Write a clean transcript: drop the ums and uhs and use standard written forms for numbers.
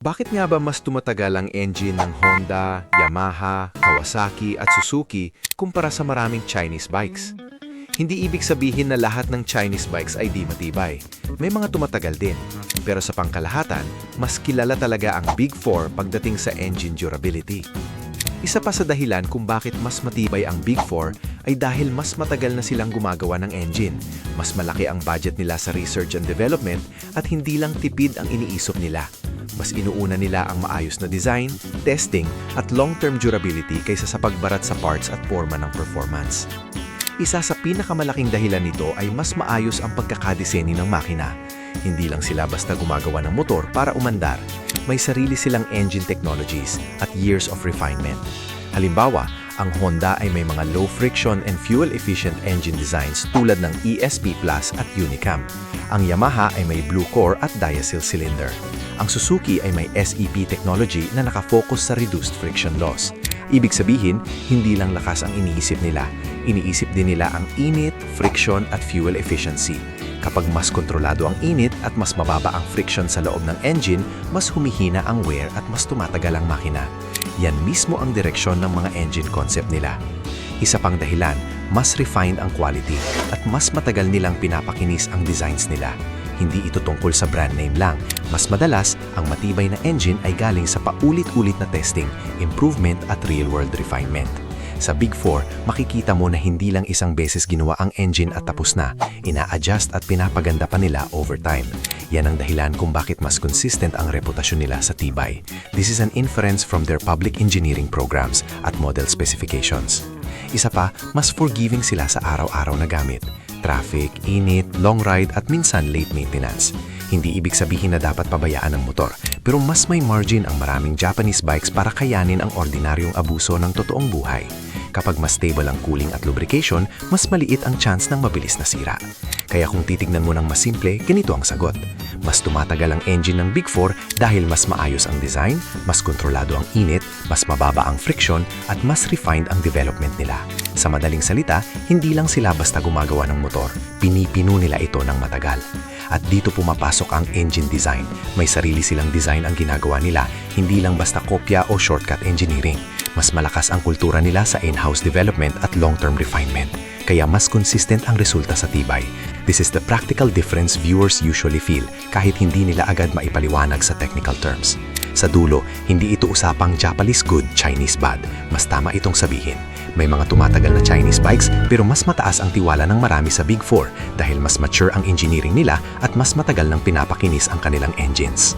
Bakit nga ba mas tumatagal ang engine ng Honda, Yamaha, Kawasaki at Suzuki kumpara sa maraming Chinese bikes? Hindi ibig sabihin na lahat ng Chinese bikes ay di matibay. May mga tumatagal din. Pero sa pangkalahatan, mas kilala talaga ang Big Four pagdating sa engine durability. Isa pa sa dahilan kung bakit mas matibay ang Big Four ay dahil mas matagal na silang gumagawa ng engine. Mas malaki ang budget nila sa research and development at hindi lang tipid ang iniisip nila. Mas inuuna nila ang maayos na design, testing at long-term durability kaysa sa pagbarat sa parts at forma ng performance. Isa sa pinakamalaking dahilan nito ay mas maayos ang pagkakadesenyo ng makina. Hindi lang sila basta gumagawa ng motor para umandar. May sarili silang engine technologies at years of refinement. Halimbawa, ang Honda ay may mga low-friction and fuel-efficient engine designs tulad ng ESP Plus at Unicam. Ang Yamaha ay may Blue Core at Diacetyl cylinder. Ang Suzuki ay may SEP technology na nakafocus sa reduced friction loss. Ibig sabihin, hindi lang lakas ang iniisip nila. Iniisip din nila ang init, friction at fuel efficiency. Kapag mas kontrolado ang init at mas mababa ang friction sa loob ng engine, mas humihina ang wear at mas tumatagal ang makina. Yan mismo ang direksyon ng mga engine concept nila. Isa pang dahilan, mas refined ang quality at mas matagal nilang pinapakinis ang designs nila. Hindi ito tungkol sa brand name lang. Mas madalas, ang matibay na engine ay galing sa paulit-ulit na testing, improvement at real-world refinement. Sa Big Four, makikita mo na hindi lang isang beses ginawa ang engine at tapos na, ina-adjust at pinapaganda pa nila over time. Yan ang dahilan kung bakit mas consistent ang reputasyon nila sa tibay. This is an inference from their public engineering programs at model specifications. Isa pa, mas forgiving sila sa araw-araw na gamit. Traffic, init, long ride at minsan late maintenance. Hindi ibig sabihin na dapat pabayaan ang motor, pero mas may margin ang maraming Japanese bikes para kayanin ang ordinaryong abuso ng totoong buhay. Kapag mas stable ang cooling at lubrication, mas maliit ang chance ng mabilis na sira. Kaya kung titignan mo ng mas simple, ganito ang sagot. Mas tumatagal ang engine ng Big Four dahil mas maayos ang design, mas kontrolado ang init, mas mababa ang friction, at mas refined ang development nila. Sa madaling salita, hindi lang sila basta gumagawa ng motor, pinipino nila ito ng matagal. At dito pumapasok ang engine design. May sarili silang design ang ginagawa nila, hindi lang basta kopya o shortcut engineering. Mas malakas ang kultura nila sa in-house development at long-term refinement. Kaya mas consistent ang resulta sa tibay. This is the practical difference viewers usually feel kahit hindi nila agad maipaliwanag sa technical terms. Sa dulo, hindi ito usapang Japanese good, Chinese bad. Mas tama itong sabihin. May mga tumatagal na Chinese bikes pero mas mataas ang tiwala ng marami sa Big Four dahil mas mature ang engineering nila at mas matagal nang pinapakinis ang kanilang engines.